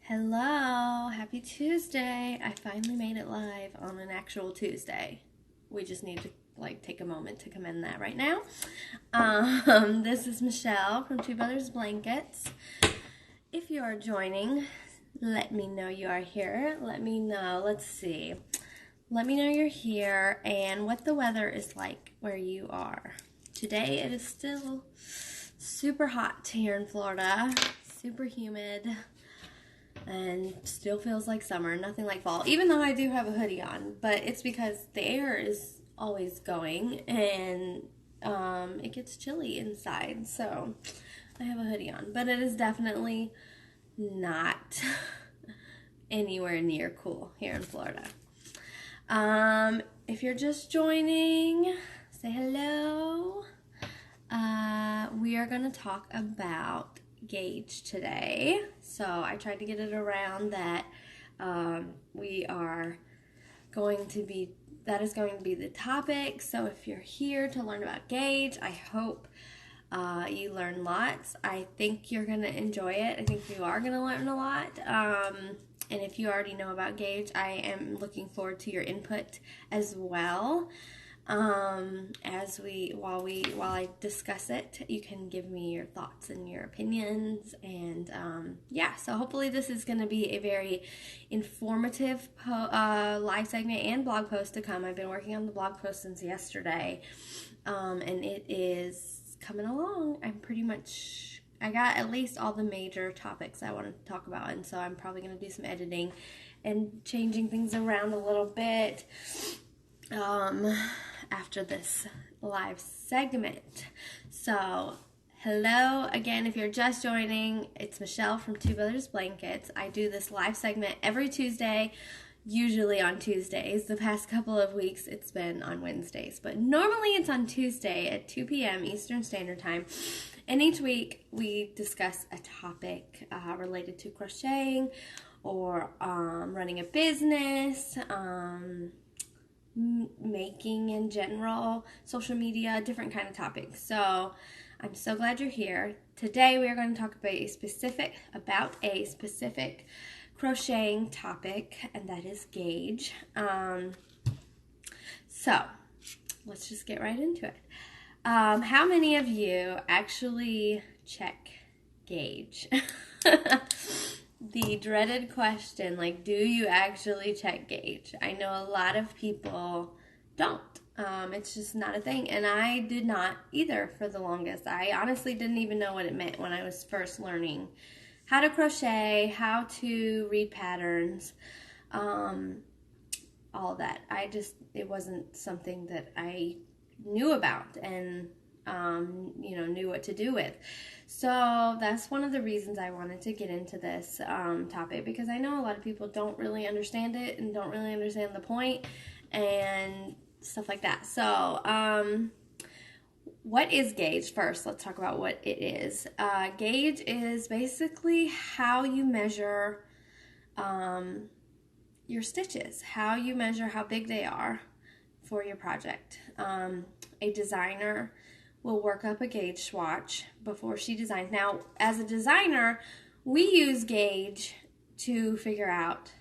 Hello, happy Tuesday. I finally made it live on an actual Tuesday. We just need to take a moment to commend that right now. This is Michelle from Two Brothers Blankets. If you are joining, let me know you are here. Let me know, let's see. Let me know you're here and what the weather is like where you are. Today it is still super hot here in Florida, super humid, and still feels like summer, nothing like fall, even though I do have a hoodie on, but it's because the air is always going and it gets chilly inside, so I have a hoodie on, but it is definitely not anywhere near cool here in Florida. If you're just joining, say hello. We are going to talk about gauge today. So I tried to get it around that that is going to be the topic. So if you're here to learn about gauge, I hope you learn lots. I think you're going to enjoy it. I think you are going to learn a lot. And if you already know about gauge, I am looking forward to your input as well. While I discuss it, you can give me your thoughts and your opinions, and yeah, so hopefully this is going to be a very informative live segment and blog post to come. I've been working on the blog post since yesterday, and it is coming along. I got at least all the major topics I wanted to talk about, and so I'm probably going to do some editing and changing things around a little bit after this live segment. So, hello again. If you're just joining, it's Michelle from Two Brothers Blankets. I do this live segment every Tuesday, usually on Tuesdays. The past couple of weeks, it's been on Wednesdays, but normally it's on Tuesday at 2 p.m. Eastern Standard Time. And each week, we discuss a topic related to crocheting or running a business, making in general, social media, different kind of topics. So I'm so glad you're here. Today we are going to talk about a specific crocheting topic, and that is gauge. So let's just get right into it. How many of you actually check gauge? The dreaded question, do you actually check gauge? I know a lot of people don't. It's just not a thing, and I did not either for the longest. I honestly didn't even know what it meant when I was first learning how to crochet, how to read patterns, all that. It wasn't something that I knew about and knew what to do with. So that's one of the reasons I wanted to get into this topic, because I know a lot of people don't really understand it and don't really understand the point and stuff like that. So what is gauge? First, let's talk about what it is. Gauge is basically how you measure your stitches, how you measure how big they are for your project. A designer will work up a gauge swatch before she designs. Now, as a designer, we use gauge to figure out,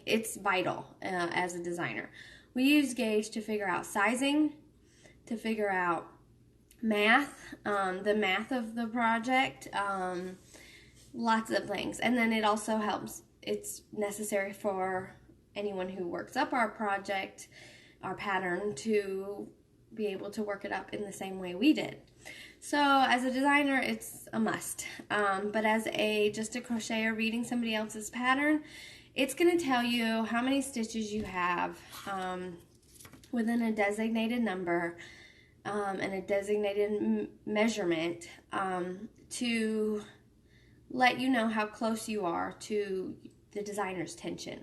it's vital as a designer. We use gauge to figure out sizing, to figure out math, the math of the project, lots of things. And then it also helps, it's necessary for anyone who works up our project, our pattern, to be able to work it up in the same way we did. So as a designer, it's a must. But as just a crocheter reading somebody else's pattern, it's going to tell you how many stitches you have within a designated number and a designated measurement to let you know how close you are to the designer's tension.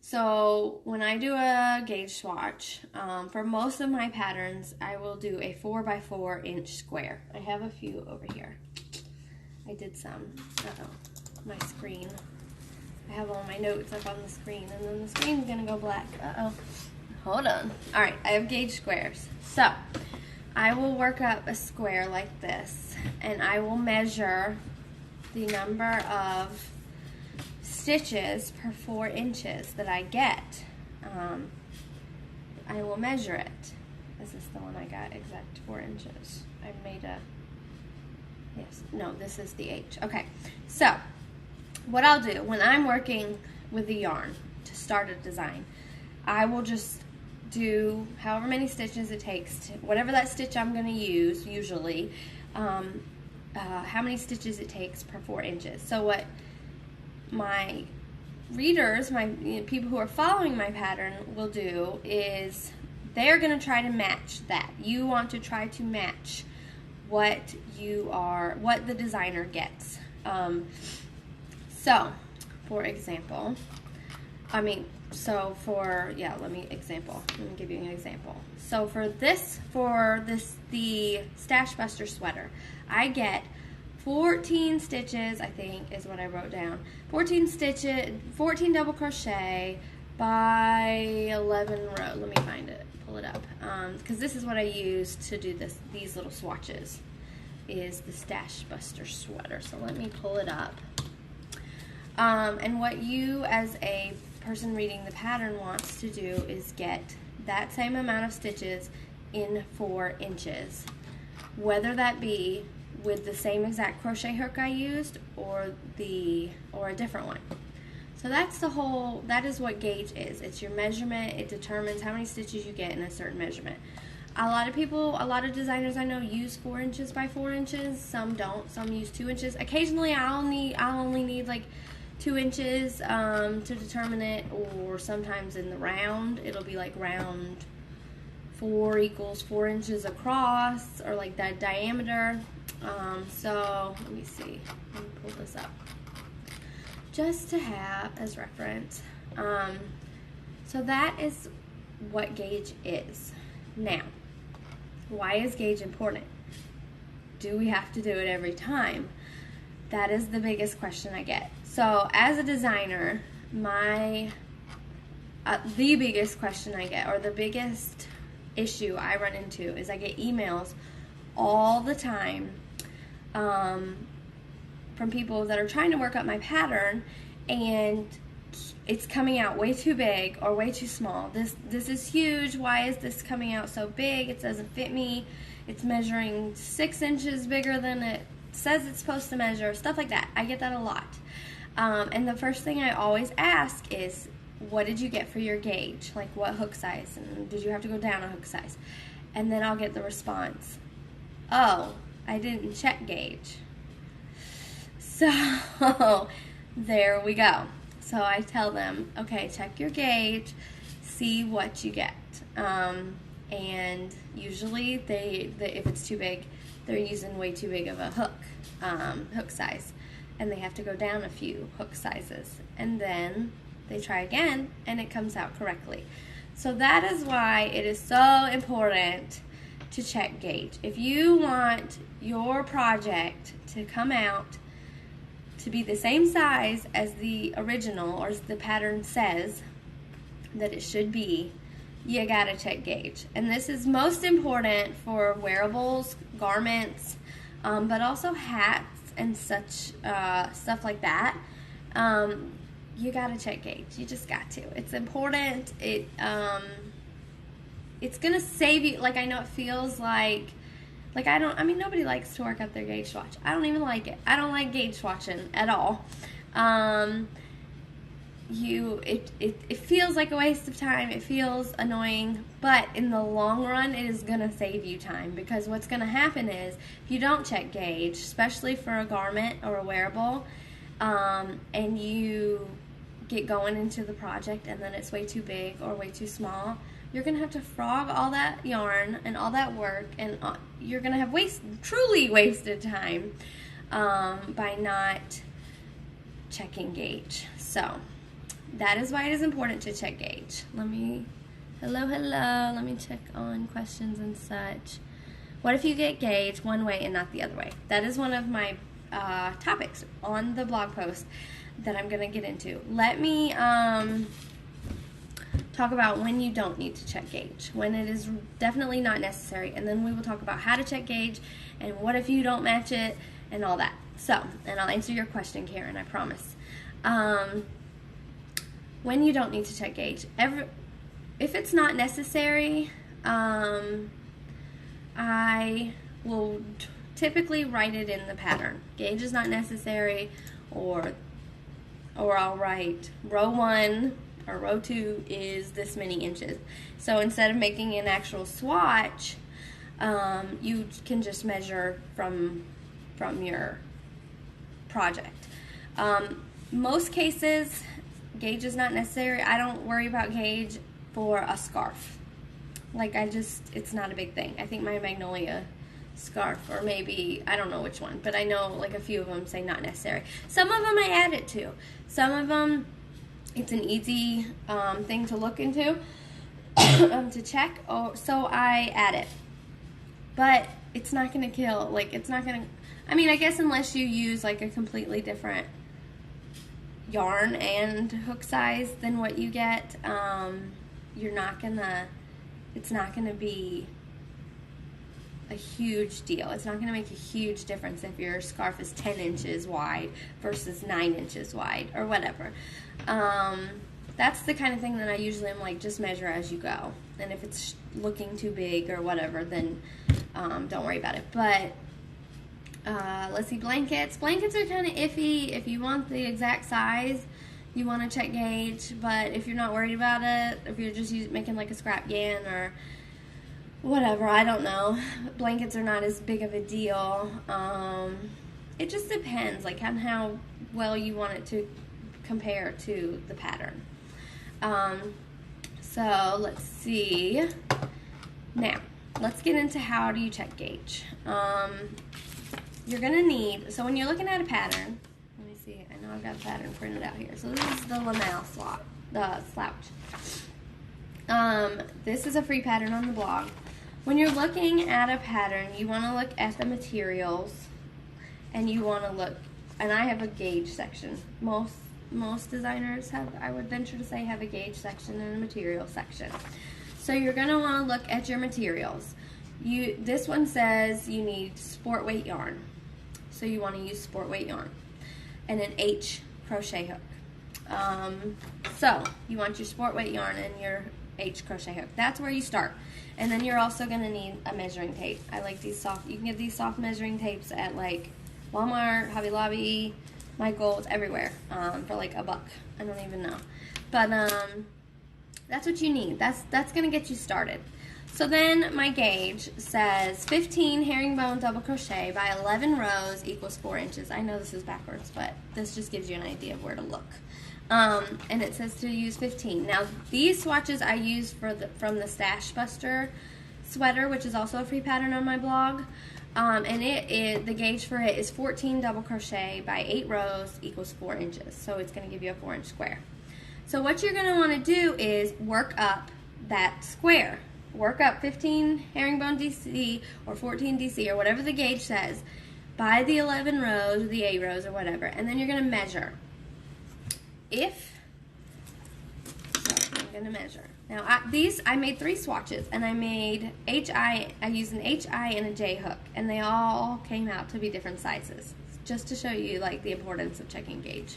So when I do a gauge swatch, for most of my patterns, I will do a 4x4 inch square. I have a few over here. I did some. My screen. I have all my notes up on the screen, and then the screen's gonna go black. Hold on. All right, I have gauge squares. So I will work up a square like this, and I will measure the number of stitches per 4 inches that I get, I will measure it. Is this the one I got exact 4 inches? I made a, yes, no, this is the H. Okay, so what I'll do when I'm working with the yarn to start a design, I will just do however many stitches it takes to, whatever that stitch I'm going to use usually, how many stitches it takes per 4 inches. So what my readers, people who are following my pattern will do is they're going to try to match that. You want to try to match what the designer gets. So for example, let me give you an example. So for the Stash Buster sweater, I get 14 stitches, I think is what I wrote down. 14 stitches, 14 double crochet by 11 row. Let me find it, pull it up, because this is what I use to do these little swatches, is the Stash Buster sweater. So let me pull it up. And what you as a person reading the pattern wants to do is get that same amount of stitches in 4 inches, whether that be with the same exact crochet hook I used or a different one. So that is what gauge is. It's your measurement. It determines how many stitches you get in a certain measurement. A lot of designers I know use 4 inches by 4 inches. Some don't. Some use 2 inches. Occasionally I'll only need like 2 inches to determine it, or sometimes in the round it'll be like round 4 equals 4 inches across, or like that diameter. So let me see, let me pull this up just to have as reference. So that is what gauge is. Now, why is gauge important? Do we have to do it every time? That is the biggest question I get. So as a designer, the biggest question I get, or the biggest issue I run into, is I get emails all the time from people that are trying to work up my pattern, and it's coming out way too big or way too small. This is huge. Why is this coming out so big? It doesn't fit me. It's measuring 6 inches bigger than it says it's supposed to measure. Stuff like that. I get that a lot. And the first thing I always ask is, what did you get for your gauge? Like, what hook size? And did you have to go down a hook size? And then I'll get the response, oh, I didn't check gauge. So there we go. So I tell them, okay, check your gauge, see what you get. And usually if it's too big, they're using way too big of a hook size, and they have to go down a few hook sizes, and then they try again and it comes out correctly. So that is why it is so important to check gauge. If you want your project to come out to be the same size as the original, or as the pattern says that it should be, you gotta check gauge. And this is most important for wearables, garments, but also hats and such stuff like that. You gotta check gauge. You just got to. It's important. It's gonna save you. Like, I know it feels like nobody likes to work up their gauge swatch. I don't even like it. I don't like gauge swatching at all. It feels like a waste of time. It feels annoying, but in the long run, it is gonna save you time, because what's gonna happen is, if you don't check gauge, especially for a garment or a wearable, and you get going into the project and then it's way too big or way too small, you're gonna have to frog all that yarn and all that work, and you're gonna have truly wasted time by not checking gauge. So that is why it is important to check gauge. Hello, let me check on questions and such. What if you get gauge one way and not the other way? That is one of my topics on the blog post that I'm gonna get into. Let me talk about when you don't need to check gauge, when it is definitely not necessary, and then we will talk about how to check gauge and what if you don't match it and all that. So, and I'll answer your question, Karen, I promise. When you don't need to check gauge, if it's not necessary, I will typically write it in the pattern. Gauge is not necessary, or I'll write row 1 or row 2 is this many inches. So instead of making an actual swatch, you can just measure from your project. Most cases, gauge is not necessary. I don't worry about gauge for a scarf. Like, it's not a big thing. I think my magnolia scarf, or maybe, I don't know which one, but I know like a few of them say not necessary. Some of them I add it to. Some of them, it's an easy thing to look into, to check, so I add it. But it's not going to kill, like, it's not going to, I mean, I guess unless you use like a completely different yarn and hook size than what you get, you're not gonna, it's not gonna be a huge deal. It's not gonna make a huge difference if your scarf is 10 inches wide versus 9 inches wide or whatever. That's the kind of thing that I usually am like, just measure as you go. And if it's looking too big or whatever, then don't worry about it. But let's see, blankets. Blankets are kind of iffy. If you want the exact size, you want to check gauge. But if you're not worried about it, if you're just making like a scrap yarn or whatever, I don't know. Blankets are not as big of a deal. It just depends, like, on how well you want it to compare to the pattern. So let's see. Now, let's get into how do you check gauge. You're going to need, so when you're looking at a pattern, let me see, I know I've got a pattern printed out here. So this is the Lamel slouch. This is a free pattern on the blog. When you're looking at a pattern, you want to look at the materials, and you want to look, and I have a gauge section. Most designers have, I would venture to say, have a gauge section and a material section. So you're going to want to look at your materials. This one says you need sport weight yarn. So you want to use sport weight yarn and an H crochet hook. So you want your sport weight yarn and your H crochet hook. That's where you start. And then you're also going to need a measuring tape. I like these soft, you can get these soft measuring tapes at like Walmart, Hobby Lobby, Michael's, everywhere, for like $1. I don't even know. But that's what you need. That's going to get you started. So then my gauge says 15 herringbone double crochet by 11 rows equals 4 inches. I know this is backwards, but this just gives you an idea of where to look. And it says to use 15. Now these swatches I used from the Stash Buster sweater, which is also a free pattern on my blog. And the gauge for it is 14 double crochet by 8 rows equals 4 inches. So it's going to give you a 4-inch square. So what you're going to want to do is work up that square. Work up 15 herringbone DC or 14 DC or whatever the gauge says by the 11 rows or the 8 rows or whatever. And then you're going to measure. I'm going to measure. Now I made 3 swatches, and I made I used an HI and a J hook, and they all came out to be different sizes, just to show you like the importance of checking gauge.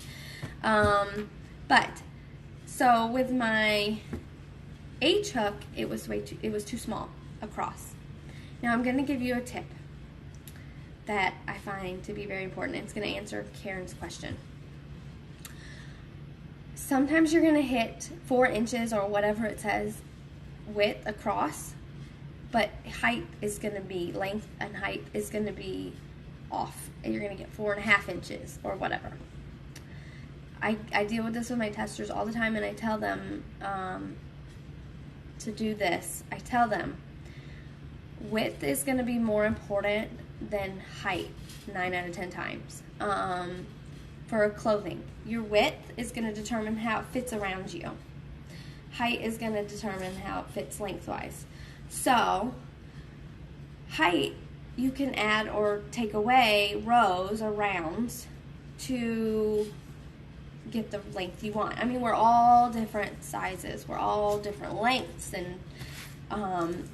So with my H hook, it was too small across. Now I'm going to give you a tip that I find to be very important. It's going to answer Karen's question. Sometimes you're going to hit 4 inches or whatever it says width across, but height is going to be, length and height is going to be off. And you're going to get 4.5 inches or whatever. I deal with this with my testers all the time, and I tell them to do this. I tell them width is going to be more important than height 9 out of 10 times. For clothing, your width is going to determine how it fits around you. Height is going to determine how it fits lengthwise. So height, you can add or take away rows or rounds to get the length you want. I mean, we're all different sizes, we're all different lengths, and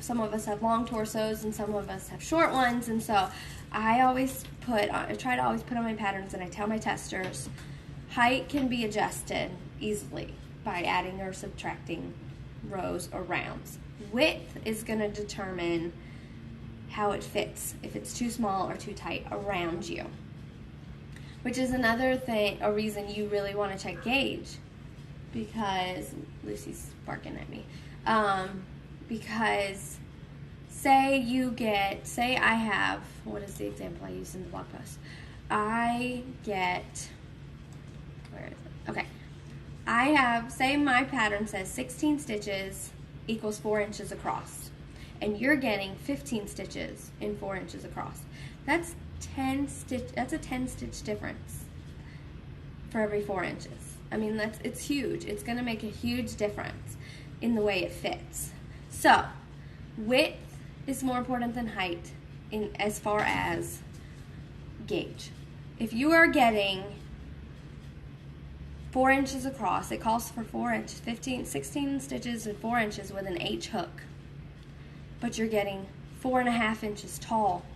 some of us have long torsos and some of us have short ones, and so I try to always put on my patterns, and I tell my testers, height can be adjusted easily by adding or subtracting rows or rounds. Width is going to determine how it fits, if it's too small or too tight around you. Which is another thing, a reason you really want to check gauge, because Lucy's barking at me. Because say I have, what is the example I used in the blog post? I get, where is it? Okay. I have, say my pattern says 16 stitches equals 4 inches across, and you're getting 15 stitches in 4 inches across. That's a 10 stitch difference for every 4 inches. I mean, it's huge. It's going to make a huge difference in the way it fits. So, width is more important than height as far as gauge. If you are getting 4 inches across, it calls for 4 inches, 16 stitches and 4 inches with an H hook. But you're getting 4.5 inches tall,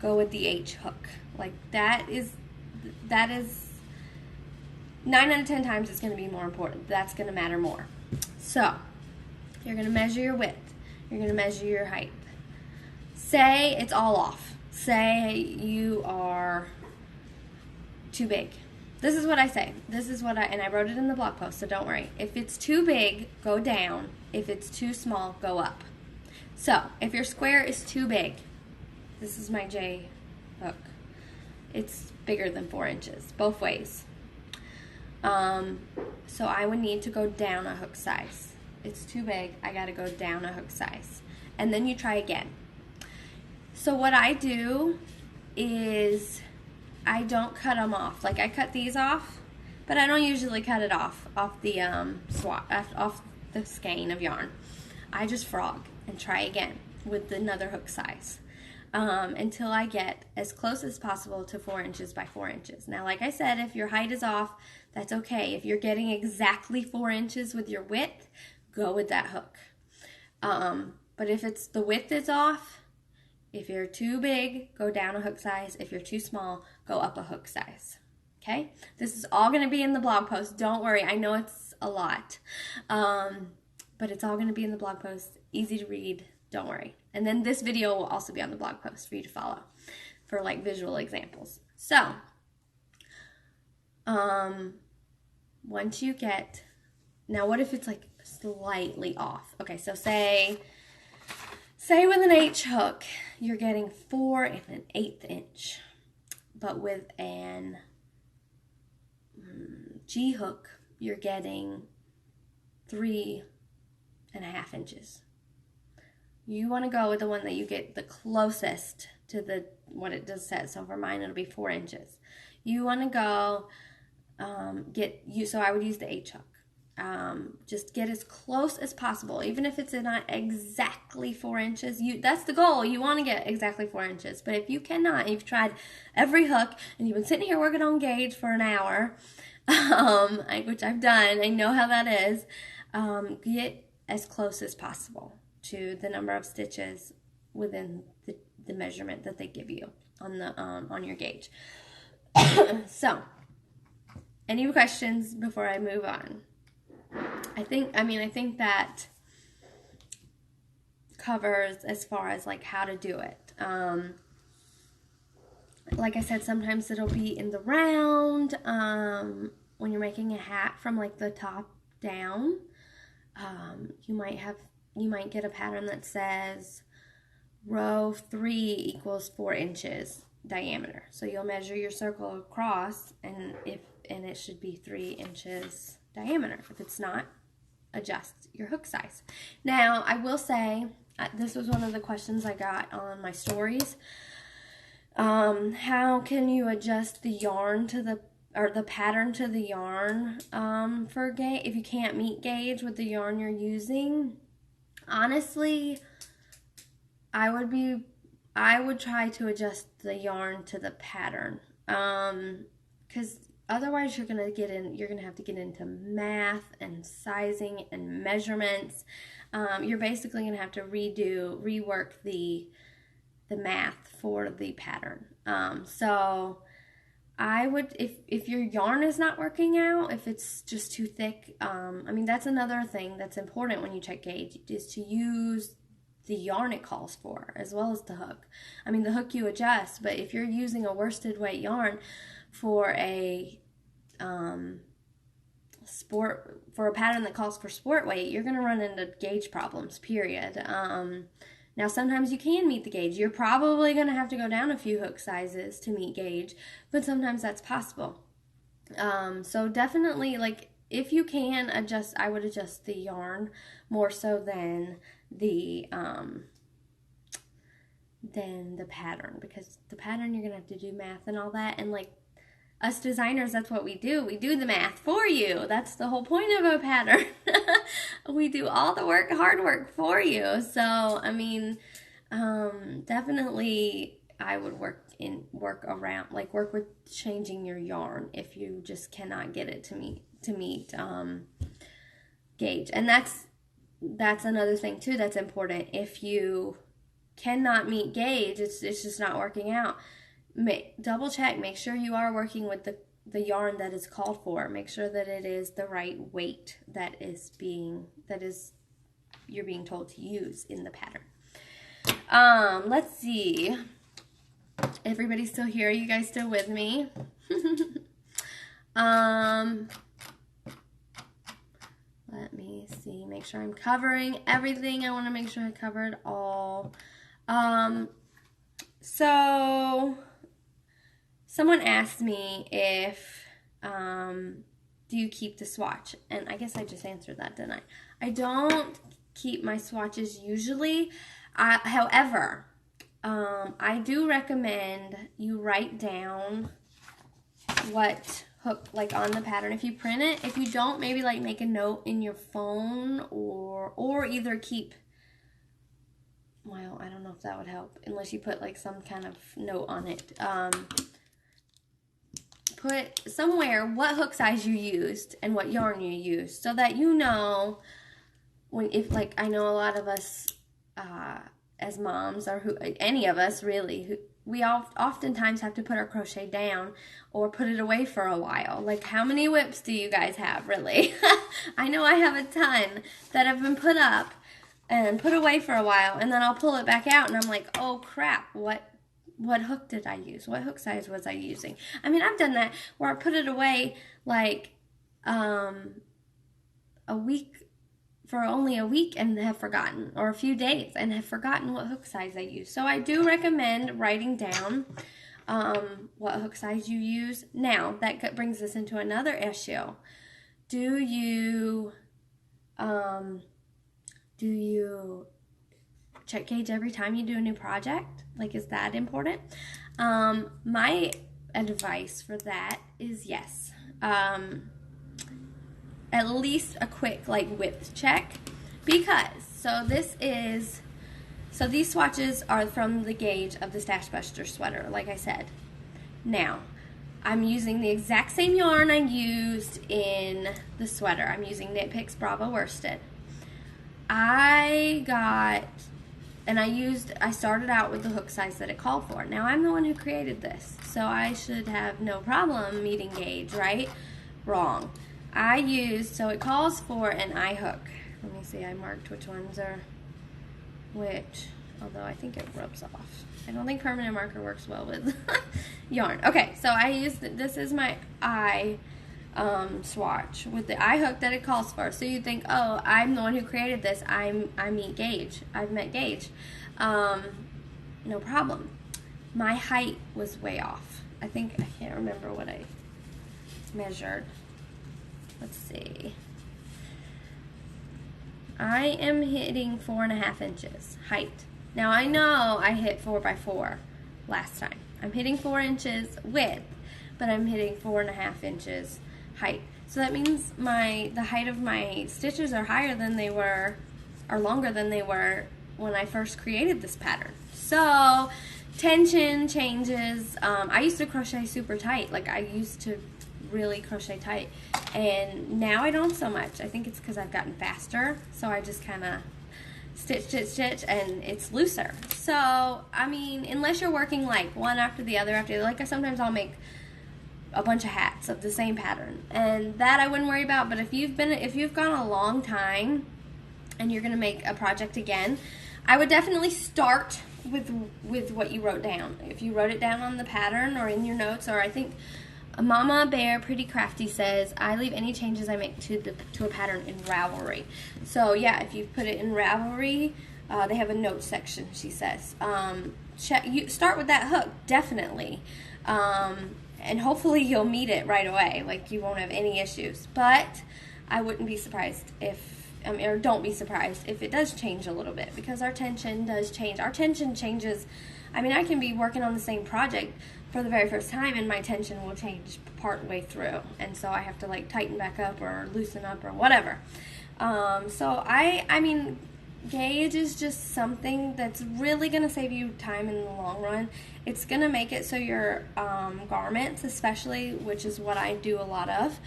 go with the H hook. Like that is 9 out of 10 times it's going to be more important. That's going to matter more. So you're going to measure your width. You're going to measure your height. Say it's all off. Say you are too big. This is what I say. And I wrote it in the blog post, so don't worry. If it's too big, go down. If it's too small, go up. So if your square is too big, this is my J hook. It's bigger than 4 inches, both ways. So I would need to go down a hook size. It's too big, I gotta go down a hook size. And then you try again. So what I do is I don't cut them off. Like I cut these off, but I don't usually cut it off the off the skein of yarn. I just frog and try again with another hook size until I get as close as possible to 4 inches by 4 inches. Now, like I said, if your height is off, that's okay. If you're getting exactly 4 inches with your width, go with that hook. But if it's the width is off, if you're too big, go down a hook size. If you're too small, go up a hook size. Okay? This is all going to be in the blog post. Don't worry. I know it's a lot. But it's all going to be in the blog post. Easy to read. Don't worry. And then this video will also be on the blog post for you to follow for like visual examples. So, once you get, now what if it's like slightly off? Okay, so say with an H hook, you're getting 4 1/8 inch, but with an G hook, you're getting 3.5 inches. You want to go with the one that you get the closest to what it does say. So for mine, it'll be 4 inches. You want to go so I would use the H hook. Just get as close as possible, even if it's not exactly 4 inches. That's the goal. You want to get exactly 4 inches. But if you cannot, you've tried every hook and you've been sitting here working on gauge for an hour, which I've done. I know how that is. Get as close as possible to the number of stitches within the measurement that they give you on your gauge. So, any questions before I move on? I think that covers as far as like how to do it. Like I said, sometimes it'll be in the round. When you're making a hat from like the top down, you might get a pattern that says row 3 equals 4 inches diameter. So you'll measure your circle across, and it should be 3 inches diameter. If it's not, adjust your hook size. Now, I will say, this was one of the questions I got on my stories. How can you adjust the yarn to the pattern to the yarn for gauge if you can't meet gauge with the yarn you're using? Honestly, I would try to adjust the yarn to the pattern, because otherwise you're gonna have to get into math and sizing and measurements. You're basically gonna have to rework the the math for the pattern. So I would, if your yarn is not working out, if it's just too thick, I mean, that's another thing that's important when you check gauge, is to use the yarn it calls for, as well as the hook. I mean, the hook you adjust, but if you're using a worsted weight yarn for a pattern that calls for sport weight, you're going to run into gauge problems, period. Now, sometimes you can meet the gauge. You're probably going to have to go down a few hook sizes to meet gauge, but sometimes that's possible. So definitely, like, if you can adjust, I would adjust the yarn more so than the pattern, because the pattern you're going to have to do math and all that, and like, us designers, that's what we do. We do the math for you. That's the whole point of a pattern. We do all the work, hard work for you. So, I mean, definitely I would work with changing your yarn if you just cannot get it to meet gauge. And that's another thing too that's important. If you cannot meet gauge, it's just not working out. Double check, make sure you are working with the yarn that is called for. Make sure that it is the right weight that you're being told to use in the pattern. Let's see. Everybody's still here? You guys still with me? Let me see. Make sure I'm covering everything. I want to make sure I covered all. So someone asked me if, do you keep the swatch? And I guess I just answered that, didn't I? I don't keep my swatches usually. However, I do recommend you write down what hook, like on the pattern, if you print it. If you don't, maybe like make a note in your phone, or either keep, well, I don't know if that would help, unless you put like some kind of note on it. Put somewhere what hook size you used and what yarn you used, so that you know if like, I know a lot of us as moms, or any of us really, we oftentimes have to put our crochet down or put it away for a while. Like, how many whips do you guys have, really? I know I have a ton that have been put up and put away for a while, and then I'll pull it back out and I'm like, oh crap, what hook did I use? What hook size was I using? I mean, I've done that where I put it away like only a week and have forgotten, or a few days and have forgotten what hook size I used. So I do recommend writing down what hook size you use. Now, that brings us into another issue. Do you check gauge every time you do a new project? Like, is that important? My advice for that is yes. At least a quick like width check, because these swatches are from the gauge of the Stash Buster sweater, like I said. Now, I'm using the exact same yarn I used in the sweater. I'm using Knit Picks Bravo Worsted. I started out with the hook size that it called for. Now, I'm the one who created this, so I should have no problem meeting gauge, right? Wrong. So it calls for an eye hook. Let me see, I marked which ones are which, although I think it rubs off. I don't think permanent marker works well with yarn. Okay, so this is my eye swatch with the eye hook that it calls for. So you think, oh, I'm the one who created this. I meet gauge. I've met gauge. No problem. My height was way off. I can't remember what I measured. Let's see. I am hitting 4.5 inches height. Now I know I hit 4x4 last time. I'm hitting 4 inches width, but I'm hitting 4.5 inches height. So that means the height of my stitches are higher than they were, or longer than they were when I first created this pattern. So tension changes. I used to crochet super tight. Like, I used to really crochet tight, and now I don't so much. I think it's because I've gotten faster, so I just kind of stitch, stitch, stitch, and it's looser. So, I mean, unless you're working like one after the other, like sometimes I'll make a bunch of hats of the same pattern, and that I wouldn't worry about. But if you've gone a long time and you're gonna make a project again, I would definitely start with what you wrote down. If you wrote it down on the pattern or in your notes, or I think Mama Bear Pretty Crafty says, I leave any changes I make to a pattern in Ravelry. So yeah, if you put it in Ravelry, they have a notes section, she says. You start with that hook, definitely. And hopefully you'll meet it right away. Like, you won't have any issues. But I wouldn't be surprised or don't be surprised if it does change a little bit, because our tension does change. Our tension changes. I mean, I can be working on the same project for the very first time, and my tension will change part way through, and so I have to like tighten back up or loosen up or whatever. So I mean, gauge is just something that's really going to save you time in the long run. It's going to make it so your garments, especially, which is what I do a lot of,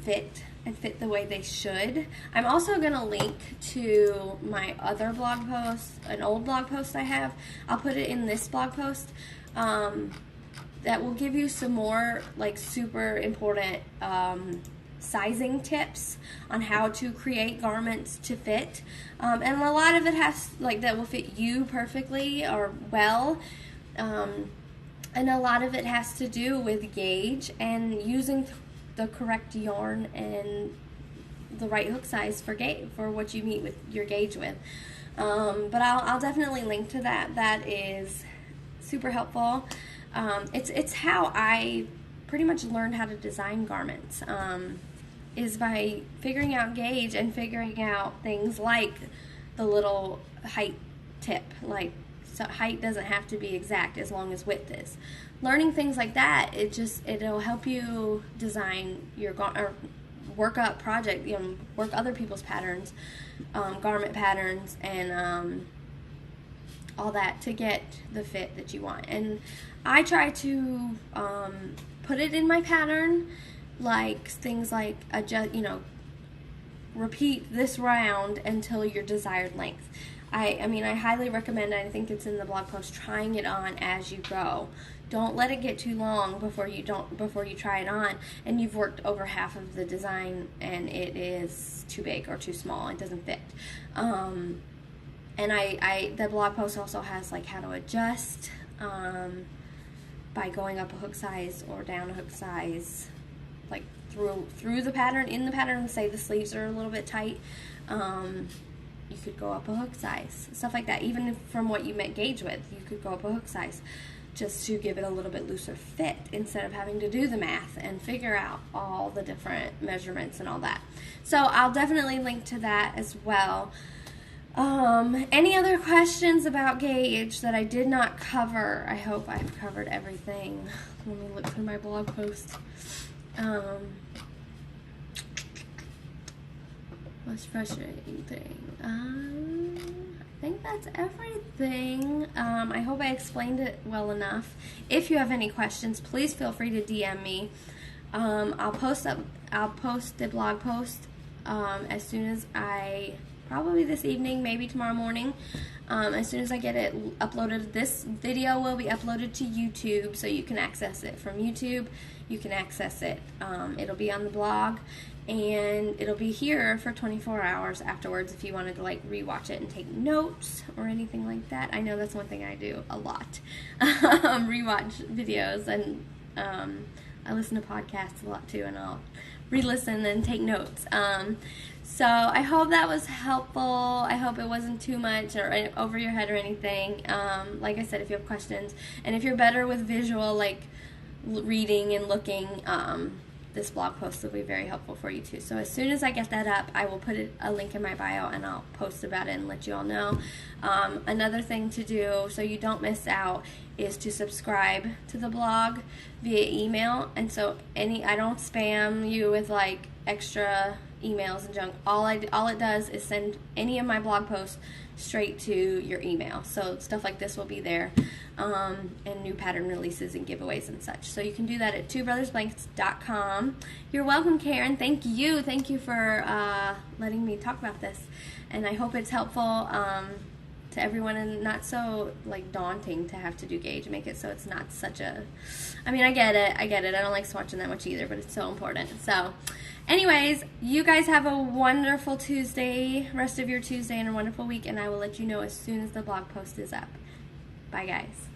fit the way they should. I'm also going to link to my other blog post, an old blog post I have. I'll put it in this blog post. That will give you some more like super important sizing tips on how to create garments to fit. And a lot of it has, like, that will fit you perfectly or well. And a lot of it has to do with gauge and using the correct yarn and the right hook size for what you meet with your gauge with. But I'll definitely link to that. That is super helpful. It's how I pretty much learned how to design garments, is by figuring out gauge and figuring out things like the little height tip. Like, so height doesn't have to be exact as long as width is. Learning things like that, it'll help you design your or work up project, work other people's patterns, garment patterns, and all that to get the fit that you want. And I try to put it in my pattern, like things like adjust, repeat this round until your desired length. I mean, I highly recommend, I think it's in the blog post, trying it on as you go. Don't let it get too long before you try it on and you've worked over half of the design and it is too big or too small. It doesn't fit. And the blog post also has like how to adjust by going up a hook size or down a hook size, like through the pattern, in the pattern. Say the sleeves are a little bit tight, you could go up a hook size, stuff like that. Even from what you met gauge with, you could go up a hook size just to give it a little bit looser fit instead of having to do the math and figure out all the different measurements and all that. So I'll definitely link to that as well. Any other questions about gauge that I did not cover? I hope I've covered everything. Let me look through my blog post. Most frustrating thing. I think that's everything. I hope I explained it well enough. If you have any questions, please feel free to DM me. I'll post the blog post as soon as probably this evening, maybe tomorrow morning. As soon as I get it uploaded, this video will be uploaded to YouTube, so you can access it from YouTube. You can access it. It'll be on the blog, and it'll be here for 24 hours afterwards if you wanted to like rewatch it and take notes or anything like that. I know that's one thing I do a lot. Rewatch videos, and I listen to podcasts a lot too, and I'll re-listen and take notes. So I hope that was helpful. I hope it wasn't too much or over your head or anything. Like I said, if you have questions, and if you're better with visual, like reading and looking, this blog post will be very helpful for you too. So as soon as I get that up, I will put a link in my bio, and I'll post about it and let you all know. Another thing to do so you don't miss out is to subscribe to the blog via email. And so I don't spam you with like extra emails and junk. All it does is send any of my blog posts straight to your email. So stuff like this will be there. and new pattern releases and giveaways and such. So you can do that at twobrothersblankets.com. You're welcome, Karen. Thank you for letting me talk about this, and I hope it's helpful to everyone and not so like daunting to have to do gauge. Make it so it's not such a, I mean, I get it. I don't like swatching that much either, but it's so important. So anyways, you guys have a wonderful Tuesday, rest of your Tuesday, and a wonderful week, and I will let you know as soon as the blog post is up. Bye, guys.